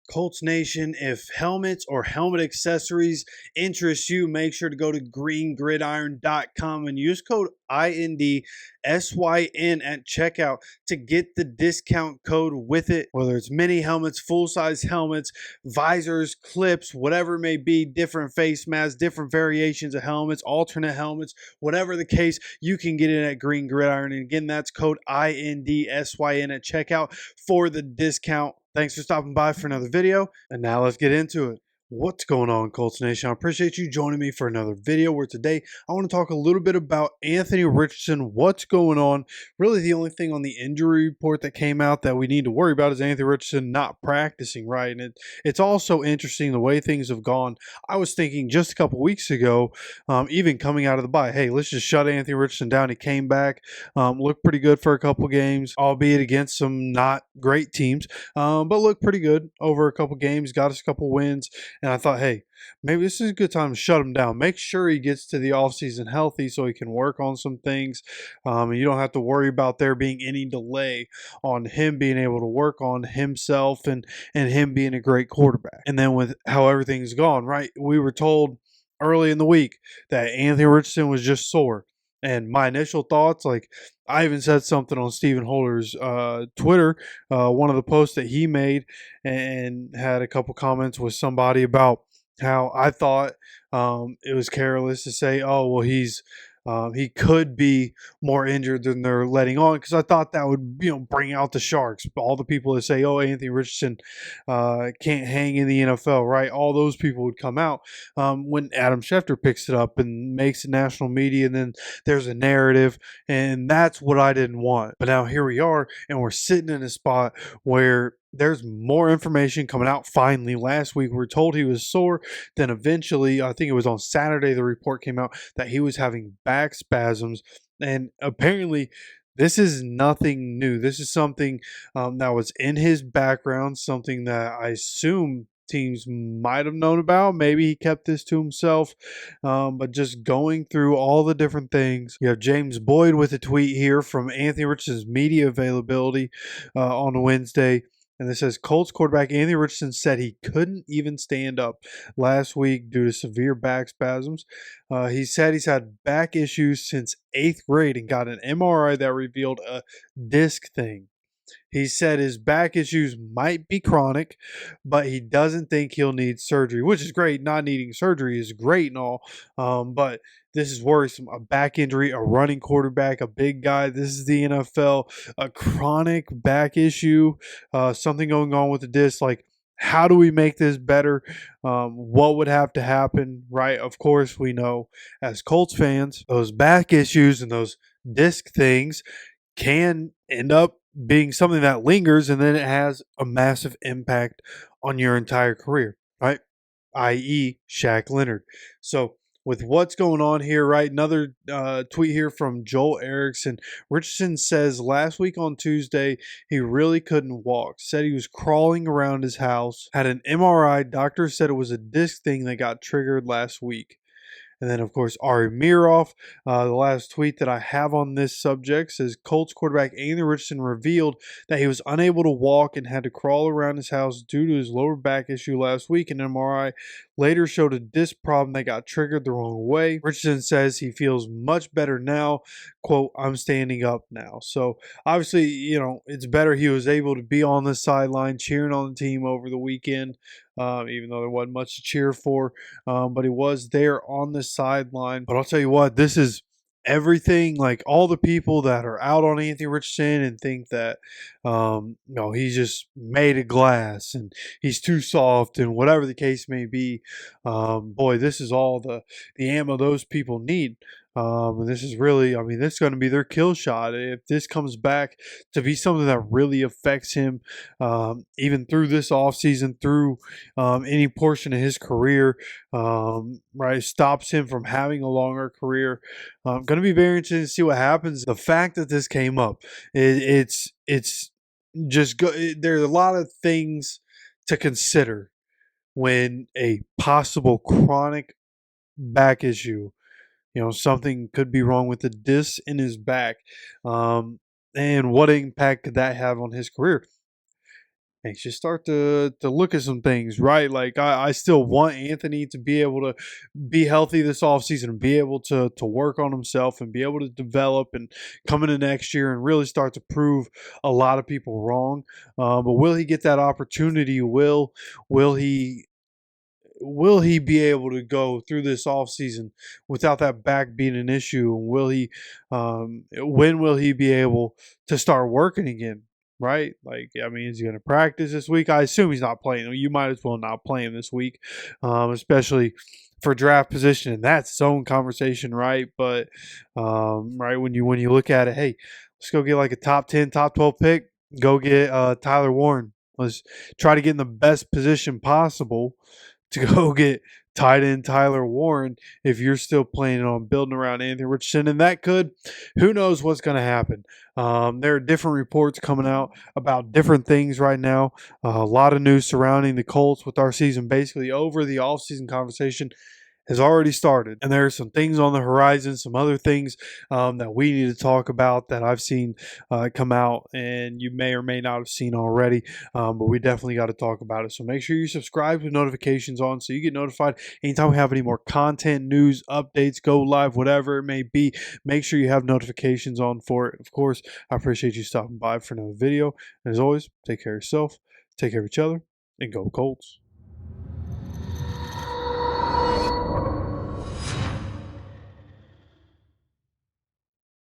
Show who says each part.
Speaker 1: Colts Nation, if helmets or helmet accessories interest you, make sure to go to greengridiron.com and use code INDSYN at checkout to get the discount code with it. Whether it's mini helmets, full-size helmets, visors, clips, whatever it may be, different face masks, different variations of helmets, alternate helmets, whatever the case, you can get it at Green Gridiron. And again, that's code INDSYN at checkout for the discount. Thanks for stopping by for another video, and now let's get into it. What's going on, Colts Nation? I appreciate you joining me for another video where today I want to talk a little bit about Anthony Richardson, what's going on. Really the only thing on the injury report that came out that we need to worry about is Anthony Richardson not practicing, right? And it's also interesting the way things have gone. I was thinking just a couple weeks ago, even coming out of the bye, hey, let's just shut Anthony Richardson down. He came back, looked pretty good for a couple games, albeit against some not great teams, but looked pretty good over a couple games, got us a couple wins. And I thought, hey, maybe this is a good time to shut him down. Make sure he gets to the offseason healthy so he can work on some things. And you don't have to worry about there being any delay on him being able to work on himself and him being a great quarterback. And then with how everything's gone, right? We were told early in the week that Anthony Richardson was just sore. And my initial thoughts, like I even said something on Stephen Holder's Twitter, one of the posts that he made, and had a couple comments with somebody about how I thought it was careless to say, oh, well, he could be more injured than they're letting on, because I thought that would, bring out the sharks. All the people that say, oh, Anthony Richardson can't hang in the NFL, right? All those people would come out when Adam Schefter picks it up and makes it national media, and then there's a narrative, and that's what I didn't want. But now here we are, and we're sitting in a spot where there's more information coming out finally. Last week we were told he was sore. Then eventually, I think it was on Saturday, the report came out that he was having back spasms. And apparently this is nothing new. This is something that was in his background, something that I assume teams might have known about. Maybe he kept this to himself, but just going through all the different things. You have James Boyd with a tweet here from Anthony Richardson's media availability on Wednesday. And this says, Colts quarterback Anthony Richardson said he couldn't even stand up last week due to severe back spasms. He said he's had back issues since 8th grade and got an MRI that revealed a disc thing. He said his back issues might be chronic, but he doesn't think he'll need surgery, which is great. Not needing surgery is great and all, but this is worrisome. A back injury, a running quarterback, a big guy. This is the NFL. A chronic back issue, something going on with the disc. Like, how do we make this better? What would have to happen, right? Of course, we know as Colts fans, those back issues and those disc things can end up being something that lingers, and then it has a massive impact on your entire career, right? I.e. Shaq Leonard. So with what's going on here, right? Another tweet here from Joel Erickson. Richardson says last week on Tuesday, he really couldn't walk. Said he was crawling around his house. Had an MRI. Doctor said it was a disc thing that got triggered last week. And then, of course, Ari Miroff, the last tweet that I have on this subject says Colts quarterback Anthony Richardson revealed that he was unable to walk and had to crawl around his house due to his lower back issue last week. An MRI later showed a disc problem that got triggered the wrong way. Richardson says he feels much better now. Quote, I'm standing up now. So obviously, it's better he was able to be on the sideline cheering on the team over the weekend. Even though there wasn't much to cheer for, but he was there on the sideline. But I'll tell you what, this is everything. Like all the people that are out on Anthony Richardson and think that, he's just made of glass and he's too soft and whatever the case may be. Boy, this is all the ammo those people need. And this is really, this is going to be their kill shot. If this comes back to be something that really affects him, even through this offseason, through any portion of his career, right, stops him from having a longer career. Going to be very interesting to see what happens. The fact that this came up, it's just there's a lot of things to consider when a possible chronic back issue. Something could be wrong with the disc in his back. And what impact could that have on his career? makes you start to look at some things, right? Like I still want Anthony to be able to be healthy this offseason and be able to work on himself and be able to develop and come into next year and really start to prove a lot of people wrong. But will he get that opportunity? Will he be able to go through this offseason without that back being an issue? And will he when will he be able to start working again? Right? Like, I mean, is he going to practice this week? I assume he's not playing. You might as well not play him this week, especially for draft position, and that's its own conversation, right? But right when you look at it, hey, let's go get like a top 10, top 12 pick. Go get Tyler Warren. Let's try to get in the best position possible to go get tight end Tyler Warren if you're still planning on building around Anthony Richardson. And that could, who knows what's going to happen. There are different reports coming out about different things right now. A lot of news surrounding the Colts with our season basically over. The offseason conversation has already started, and there are some things on the horizon, some other things that we need to talk about that I've seen come out, and you may or may not have seen already, but we definitely got to talk about it. So make sure you subscribe with notifications on so you get notified anytime we have any more content, news, updates, go live, whatever it may be. Make sure you have notifications on for it. Of course, I appreciate you stopping by for another video. And as always, take care of yourself, take care of each other, and go Colts.